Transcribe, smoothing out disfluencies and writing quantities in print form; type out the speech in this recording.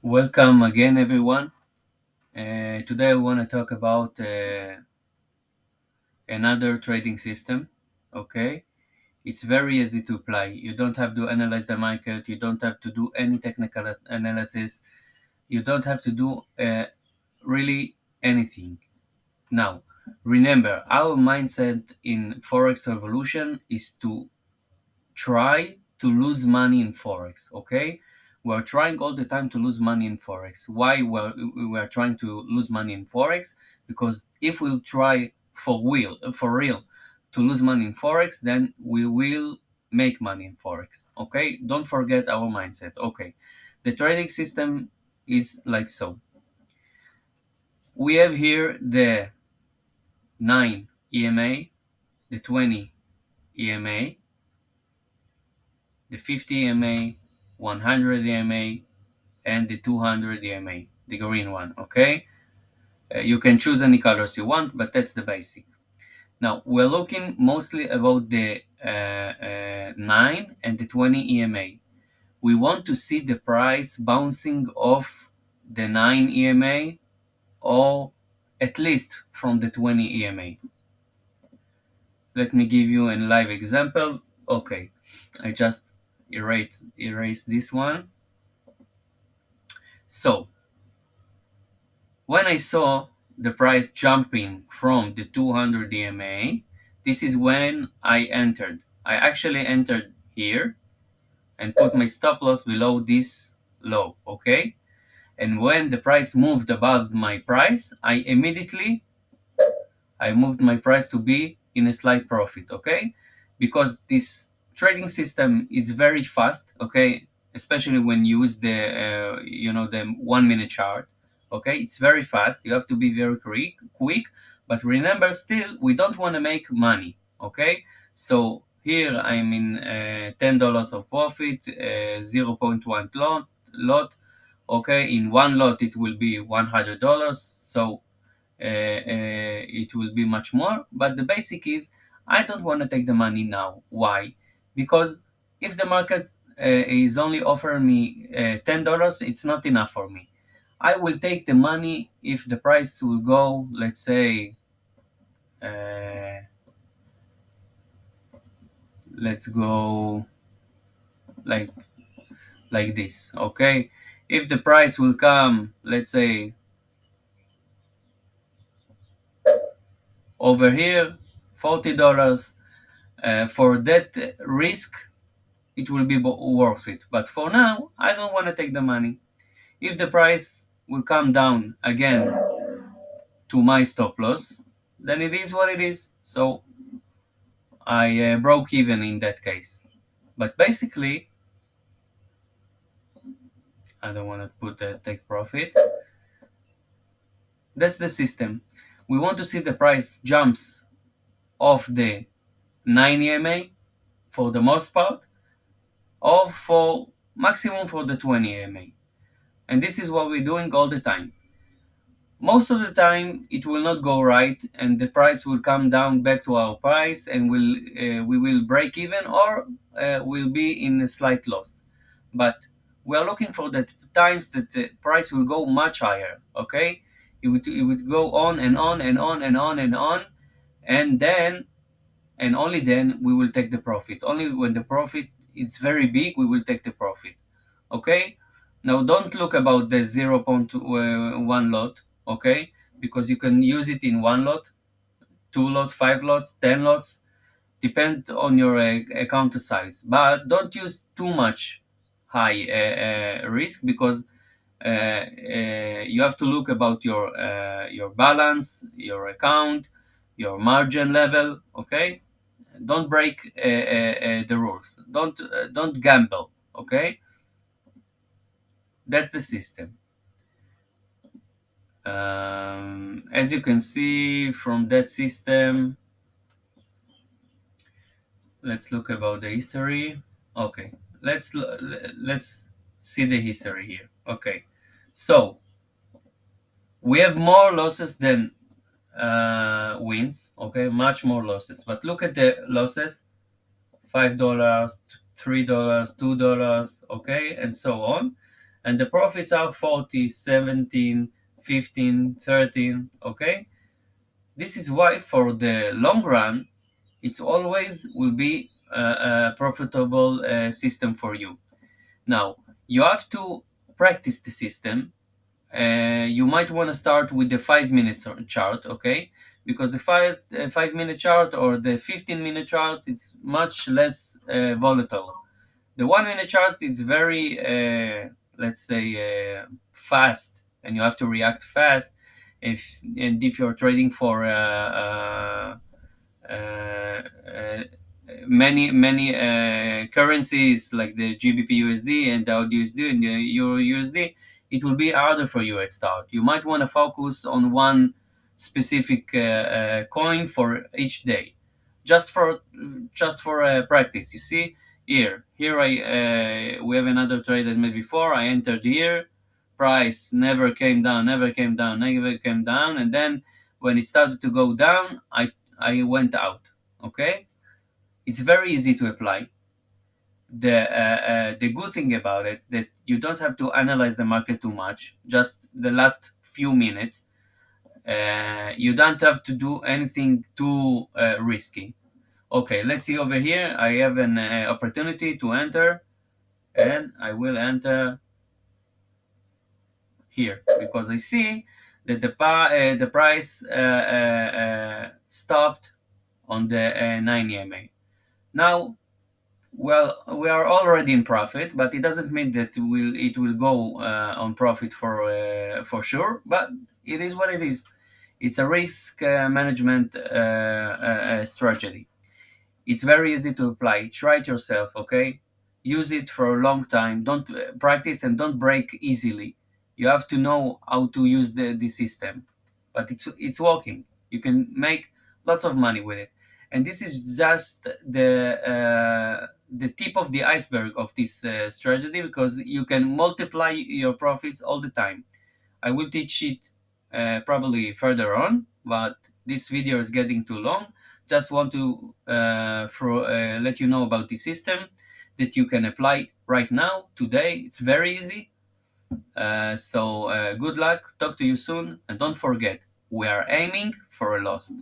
Welcome again, everyone. Today I want to talk about another trading system. Okay, it's very easy to apply. You don't have to analyze the market. You don't have to do any technical analysis. You don't have to do really anything. Now, remember, our mindset in Forex Revolution is to try to lose money in Forex, okay? We're trying all the time to lose money in Forex. Why we're trying to lose money in Forex? Because if we'll try for real to lose money in Forex, then we will make money in Forex, okay? Don't forget our mindset, okay? The trading system is like so. We have here the 9 EMA, the 20 EMA, the 50 EMA, 100 EMA, and the 200 EMA, the green one, okay? You can choose any colors you want, but that's the basic. Now, we're looking mostly about the 9 and the 20 EMA. We want to see the price bouncing off the 9 EMA or at least from the 20 EMA. Let me give you a live example. Okay, I just erase this one. So, when I saw the price jumping from the 200 EMA, this is when I entered. I actually entered here and put my stop loss below this low, okay? And when the price moved above my price, I moved my price to be in a slight profit, okay? Because this trading system is very fast, okay? Especially when you use the 1 minute chart, okay? It's very fast. You have to be very quick. But remember, still, we don't want to make money, okay? So here I'm in $10 of profit, 0.1 lot, okay? In one lot it will be $100. So it will be much more. But the basic is I don't want to take the money now. Why? Because if the market is only offering me $10, it's not enough for me. I will take the money if the price will go, let's say, uh, let's go like this. Okay, if the price will come, let's say, over here, $40 for that risk, it will be worth it. But for now, I don't want to take the money. If the price will come down again to my stop loss, then it is what it is. So I broke even in that case. But basically, I don't want to put the take profit. That's the system. We want to see the price jumps off the 9 EMA for the most part, or for maximum for the 20 EMA. And this is what we're doing all the time. Most of the time it will not go right and the price will come down back to our price and we will break even or will be in a slight loss. But we are looking for the times that the price will go much higher, okay? It would go on and on and on and on and on, and then and only then we will take the profit. Only when the profit is very big we will take the profit, okay? Now don't look about the zero point 0.1 lot, okay? Because you can use it in one lot, two lot, five lots, 10 lots, depend on your account size. But don't use too much high risk, because you have to look about your balance, your account, your margin level, okay? Don't break the rules. Don't gamble, okay? That's the system. As you can see from that system, let's look about the history. Okay, let's see the history here. Okay, so we have more losses than wins. Okay, much more losses. But look at the losses: $5, $3, $2. Okay, and so on. and the profits are 40, 17, 15, 13. Okay, this is why for the long run it always will be a profitable system for you. Now you have to practice the system. You might want to start with the 5 minute chart, okay? Because the 5 minute chart or the 15 minute chart is much less volatile. The 1 minute chart is very, let's say, fast, and you have to react fast. If you're trading for uh, uh, many currencies like the GBP USD and the AUD USD and the Euro USD, it will be harder for you at start. You might want to focus on one specific coin for each day, just for practice. You see, here we have another trade that made before. I entered here, price never came down, never came down, never came down, and then when it started to go down, I went out. Okay, it's very easy to apply. The good thing about it that you don't have to analyze the market too much. Just the last few minutes. You don't have to do anything too risky. Okay, let's see over here. I have an opportunity to enter, and I will enter here because I see that the price stopped on the 9 EMA. Now, well, we are already in profit, but it doesn't mean that it will go on profit for sure. But it is what it is. It's a risk management strategy. It's very easy to apply. Try it yourself, okay? Use it for a long time. Don't practice and don't break easily. You have to know how to use the system, but it's working. You can make lots of money with it, and this is just the tip of the iceberg of this strategy because you can multiply your profits all the time. I will teach it probably further on, but this video is getting too long. Just want to let you know about the system that you can apply right now, today. It's very easy. So good luck, talk to you soon, and don't forget, we are aiming for a loss.